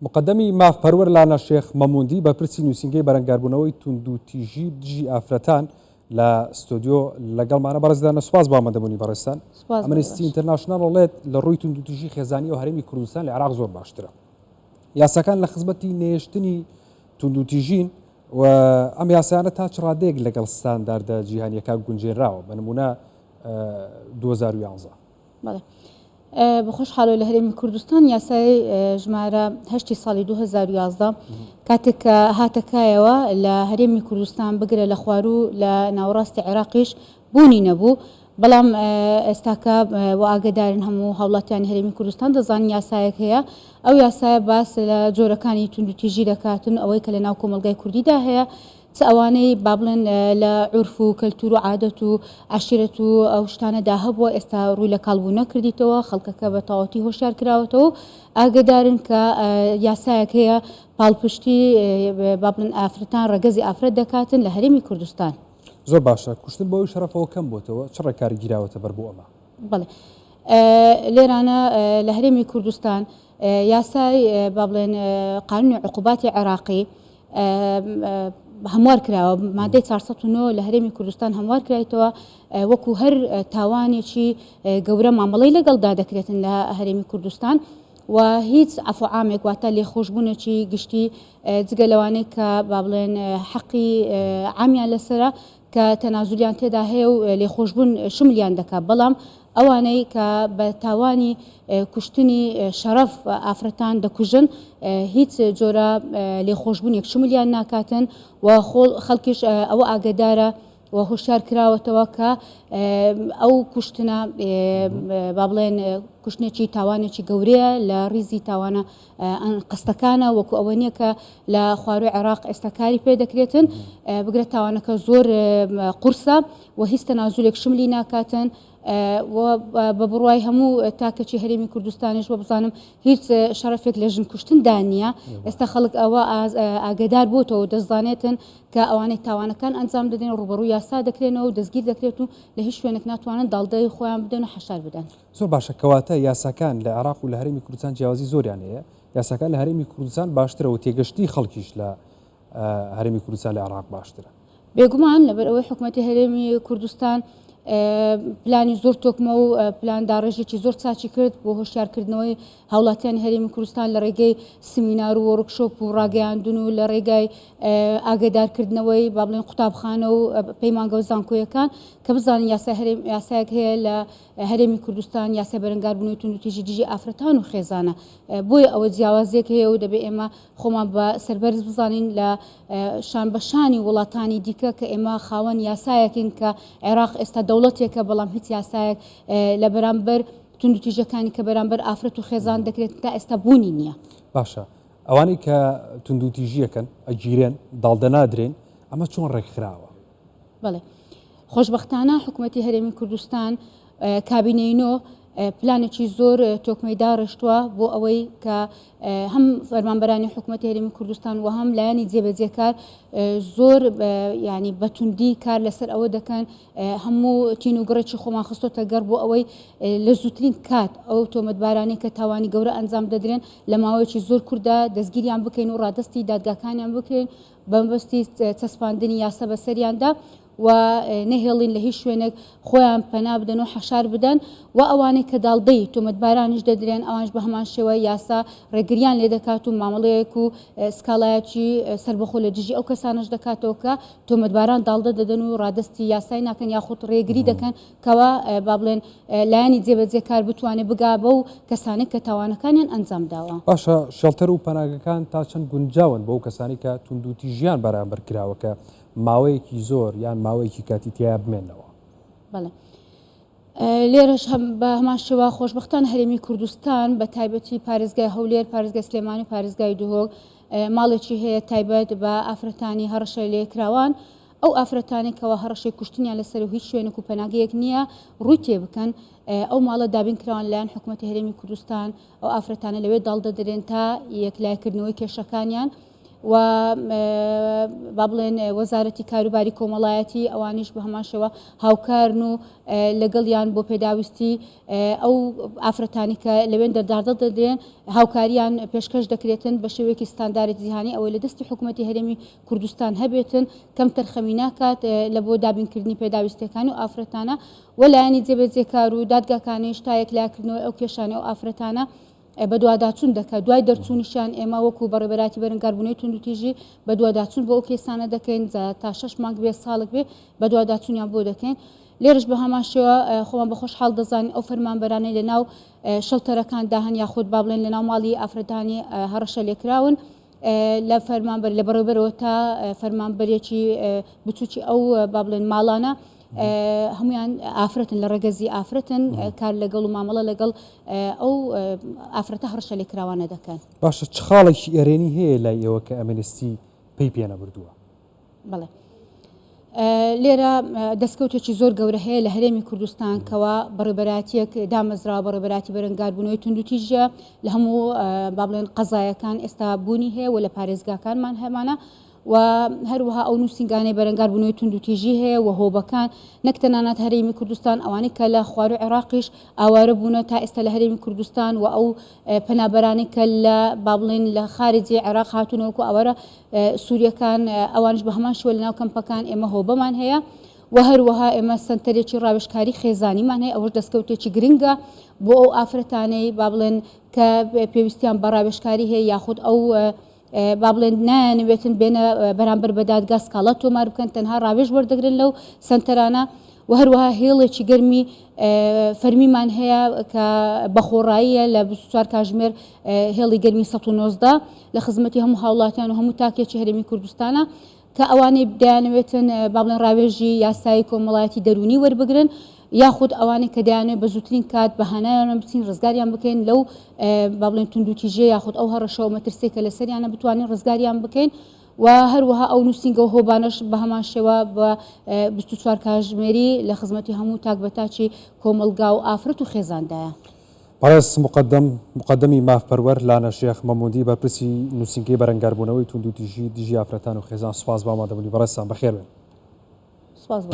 مقدمی مافپەروەر لانا شێخ مەموندی بە پرسی نووسینگەی بەرەنگاربوونەوەی توندوتیژی دژی ئافرەتان لە ستۆدیۆ لەگەڵمانە بەڕێزدانە سوپاس بۆ ئامادەبوونی بەڕێستان. ئەمنیستی ئینتەرناشنال ئەڵێت لە ڕووی توندوتیژی خێزانی و هەرێمی کوردستان لە عێراق زۆر باشترە. یاساکان لە خزمەتی نێشتنی توندوتیژین و ئەم یاسایانە تا چ ڕادەیەک لەگەڵ ستانداردە جیهانیەکە گونجێنراوە بە نمونە 2011. بەخۆش حاڵۆی لە هەرێمی کوردستان یاسای ژمارە 8 ساڵی 2011 کاتێک کە هاتەکایەوە لە هەرێمی کوردستان بگرە لە خوارو لە ناوەڕاستی عێراقیش بوونی نەبوو، بەڵام ئێستاکە و ئاگدارن هەموو هاوڵاتیانی هەرێمی کوردستان دەزانین یاسایەک هەیە. ئەو یاسایە باس لە جۆرەکانی توندوتیژی دەکاتن، ئەوەی کە لە ناو کۆمەلگای کوردیدا هەیە، چ ئەوانەی با بڵێن لە عورف و کەلتور و عادەت و عەشیرەت و ئەو شتانەدا هەبووە ئێستا ڕووی لە کاڵبوو نەکردیتەوە، خەڵکەکە بە تەواوەتی هۆشیار کراوەتەوە. ئاگدارن کە یاسایەک هەیە پاڵپشتی با بڵێن ئافرەتان ڕەگەزی ئافرەت دەکاتن لە هەرێمی کوردستان. زۆر باشە، کوشتن بەوەی شەرەفەوە کەم بۆتەوە، چ ڕێکاری گیراوەتە بەر بۆ ئەمە؟ بەڵێ لێرانە لە هەرێمی کوردستان یاسای با بڵێن قانونی عقوباتی عێراقی هەموار کراوە، مادەی 409 لە هەرێمی کوردستان هەموار کرایتەوە وەکو هەر تاوانێکی گەورە مامەڵەی لەگەڵدا دەکرێتن لە هەرێمی کوردستان و هیچ عەفو عامێک واتە لێخۆشبوونێکی گشتی جگە لەوانەیە کە با بڵێن حەقی عامیان لەسرە کە تەنازولیان تێدا هەیە و لێخۆشبوون شملیان دەکات، بەڵام ئەوانەی کە بە تاوانی کوشتنی شەرەف ئافرەتان دەکوژن هیچ جۆرە لێخۆشبوونێک شملیان ناکاتن و خەڵکیش ئەوە ئاگدارە و هۆشیار کراوەتەوە کە ئەو کوشتنە با بڵێن کوشتنێکی تاوانێکی گەورەیە لە ڕیزی تاوانە قستەکانە، وەکو ئەوە نییە کە لە خواروی عێراق ئێستاکاری پێ دەکرێتن بگرێت تاوانەکە زۆر قورسە و هیچ تەنازولێک شملی ناکاتن بە بڕوای هەموو تاکەچی هەرێمی کوردستانیش وە بزانم هیچ شەرەفێک لە ژن کوشتندا نییە. ئێستا خەڵک ئەوە ئاگدار بووتەوە دەستزانێتن کە ئەوانەی تاوانەکان ئەنجام دەدەن ڕوبەڕووی یاسا دەکرێنەوە و دەستگیر دەکرێت و لە هیچ شوێنێک ناتوانن داڵدەی خۆیان بدەن و حەشار بدەن. زۆر باشە، کەواتە یاساکان لە عێراق و لە هەرێمی کوردستان جیاوازی زۆریان هەیە. یاساکان لە هەرێمی کوردستان باشترە و تێگەشتی خەڵکیش لە هەرێمی کوردستان لە عێراق باشترە. بێگومان لەبەر ئەوەی حکوومەتی هەرێمی کوردستان پلانی زۆر تۆکمە و پلان داڕێژێکی زۆر چاچی کرد بۆ هۆشیارکردنەوەی هاوڵاتیان هەرێمی کوردستان لە ڕێگەی سمینار و وەرکشۆپ و ڕاگەیاندون و لە ڕێگای ئاگدارکردنەوەی با بڵێن قوتابخانە و پەیمانگە و زانکۆیەکان کە بزانین یاسایەک هەیە لە هەرێمی کوردستان، یاسای بەرەنگاربوونەوەی توندوتیژی دژی ئافرەتان و خێزانە. بۆیە ئەوە جیاوازیەک هەیە و دەبێت ئێمە خۆمان بە سەربەرز بزانین لە شانبەشانی وڵاتانی دیکە کە ئێمە خاوەن یاسایەکین کە عێراق ئێستا دەوڵەتێکە، بەڵام هیچ یاسایەک لە بەرامبەر توندوتیژەکانی کە بەرامبەر ئافرەت و خێزان دەکرێت تا ئێستا بوونی نییە. باشە، ئەوانەی کە توندوتیژیەکەن ئەگیرێن داڵدەنادرێن، ئەمە چۆن ڕێکخراوە؟ بەڵێ حۆشبەختانە حکوومەتی هەرێمی کوردستان کابینەینۆ پلانێکی زۆر تۆکمەی داڕشتووە بۆ ئەوەی کە هەم فەرمانبەرانی حکوومەتی هەرێمی کوردستان و هەم لایەنی جێبەجێکار زۆر ینی بەتوندی کار لەسەر ئەوە دەکەن هەموو تین و گڕێکی خۆمان خستۆتە گەڕ بۆ ئەوەی لە زووترین کات ئەو تۆمەتبارانی کە تاوانی گەورە ئەنجام دەدرێن لە ماوەیەکی زۆر کووردا دەستگیریان بکەین و ڕادستی دادگاکانیان بکەین بەمبەستی چەسپاندنی یاسە بەسەریاندا و نەهێڵین لە هیچ شوێنێک خۆیان پەنا بدەن و حەشار بدەن و ئەوانەی کە داڵدەی تۆمەتبارانیش دەدرێن ئەوانش بە هەمان شێوە یاسا ڕێگریان لێ دەکات و مامەڵەیەک و سکاڵایەکی سربەخۆ لە دژی ئەو کەسانش دەکاتەوە کە تۆمەتباران داڵدە دەدەن و ڕادستی یاسای ناکەن یاخود ڕێگری دەکەن کەوا با بڵێن لایەنی جێبەجێکار بتوانێت بگا بەو کەسانی کە تاوانەکانیان ئەنجام داوە. باشە، شەڵتەر و پەناگەکان تا چەند گونجاون بەو کەسانی کە توندوتیژیان بەرامبەر کراوەکە ماوەیەکی زۆر یان ماوەیەکی کاتی تیا بمێنەوە؟ بەڵێ لێرەش بە هەمان شێوە خۆشبەختان هەرێمی کوردستان بە تایبەتی پارێزگای هەولێر، پارێزگای سلێمانی و پارێزگای دوهۆک ماڵێکی هەیە تایبەت بە ئافرەتانی هەڕەشە لێکراوان. ئەو ئافرەتانی کەەوە هەڕەشەی کوشتنیان لەسەر و هیچ شوێنێک و پەناگەیەک نییە ڕووی تێ بکەن. ئەو ماڵە دابین کراوان لایەن حکوومەتی هەرێمی کوردستان ئەو ئافرەتانە لەوێ داڵدەدرێن تا یەکلایکردنەوەی کێشەکانیان و با بڵێن وەزارەتی کاروباری کۆمەڵایەتی ئەوانیش بە هەماشەوە هاوکارن و لەگەڵیان بۆ پێداویستی ئەو ئافرەتانی کە لەوێن دەرداردە دەدرێن هاوکاریان پێشکەش دەکرێتن بە شێوەیەکی ستانداری جیهانی ئەوەی لە دەستی حکوومەتی هەرێمی کوردستان هەبێتن کەم تەرخەمی ناکات لە بۆ دابینکردنی پێداویستەکانی و ئافرەتانە و لایەنی جێبەجێکار و دادگاکانی شتایەک لاکردنەوە ئەو کێشانە و ئافرەتانە بە دوواداچوون دەکات دوای دەرچوونیشان ئێمە وەکو بەڕێبەراتی بەرەنگاربوونەوەی توندوتیژی بە دوواداچوون بۆ ئەو کێسانە دەکەین تا 6 مانگ بێ ساڵک بێ بە دوواداچوونیان بۆ دەکەین لێرش بە هەماشەوە خۆمان بە خۆشحاڵ دەزانین ئەو فەرمانبەرانەی لە ناو شەڵتەرەکان داهەن یاخود با بڵێن لە ناو ماڵی ئافرەتانی هەڕەشە لێکراون لە فەرمانبەر لە بەڕێوەبەرەوە تا فەرمانبەرێکی بچووکی ئەو با بڵێن ماڵانە هەمویان ئافرەتن لە ڕێگەزی ئافرەتن کار لەگەڵ و مامەڵە لەگەڵ ئەو ئافرەتە هەڕەشە لێکراوانە دەکەن باشە چ خاڵێکی ئێرێنی هەیە لای ئێوە کە ئەمنستی پێی پێنە بردووە بەڵێ لێرە دەستکەوتێکی زۆر گەورە هەیە لە هەرێمی کوردستان کەوا بەڕێبەراتیەک دامەزراوە بەڕێبەراتی بەرەنگاربوونەوەی توندوتیژە لە هەموو با بڵێن قەزایەکان ئێستا بوونی هەیە و لە پارێزگاکانمان هەمانە و هەروەها ئەو نووسنگانەی بەرەنگاربوونەوەی توندوتیژی هەیە و هۆبەکان نەک تەنانەت هەرێمی کوردستان ئەوانەی کە لە خوار و عێراقیش ئاوارە بوونە تا ئێستا لە هەرێمی کوردستان و ئەو پەنابەرانی کە لە با بڵێن لە خارجی عێراق هاتوونەوەکو ئەوەرە سووریەکان ئەوانش بە هەمان شوە لە ناو کەمپەکان ئێمە هۆبەمان هەیە و هەروەها ئێمە سنتەرێکی ڕاوێژکاری خێزانیمان هەیە ئەوەش دەستکەوتێکی گرنگە بۆ ئەو ئافرەتانەی با بڵێن کە پێویستیان بە ڕاوێژکاری هەیە یاخود ئەو با بڵێن نانوێتن بێنە بەرامبەر بە دادگا سکاڵە تۆمار بکەن تەنها ڕاوێژ وەردەگرن لەو سنتەرانە و هەروەها هێڵێکی گەرمی فەرمیمان هەیە کە بەخۆڕاییە لە 24 کاتژمێر هێڵی گەرمی 1990 لە خزمەتی هەموو هاوڵاتیان و هەموو تاکێکی هەرێمی کوردستانە کە ئەوانەی دەیانەوێتن با بڵێن ڕاوێژی یاسایی کۆمەڵایەتی دەرونی وەربگرن یاخود ئەوانەی کە دەیانێت بە زووترین کات بەهانایان بچین ڕزگاریان بکەین لەو با بڵێن توندوتیژە یاخود ئەو هەڕەشەوە مەترسێکە لە سەریانە بتوانین ڕزگاریان بکەین و هەروەها ئەو نووسنگە و هۆبانش بە هەمان شێوە بە 24 کاتژمێری لە خزمەتی هەموو تاک بەتاچی کۆمەلگا و ئافرەت و خێزاندایە. بەڕێز مقدمی مافپەروەر لانا شێخ مەموندی بە پرسی نووسنگەی بەرەنگاربوونەوەی توندوتیژی دژی ئافرەتان و خێزان سوپاس بە ئامادەبوونی بەڕێزتان بەخێر بێن. سپاس.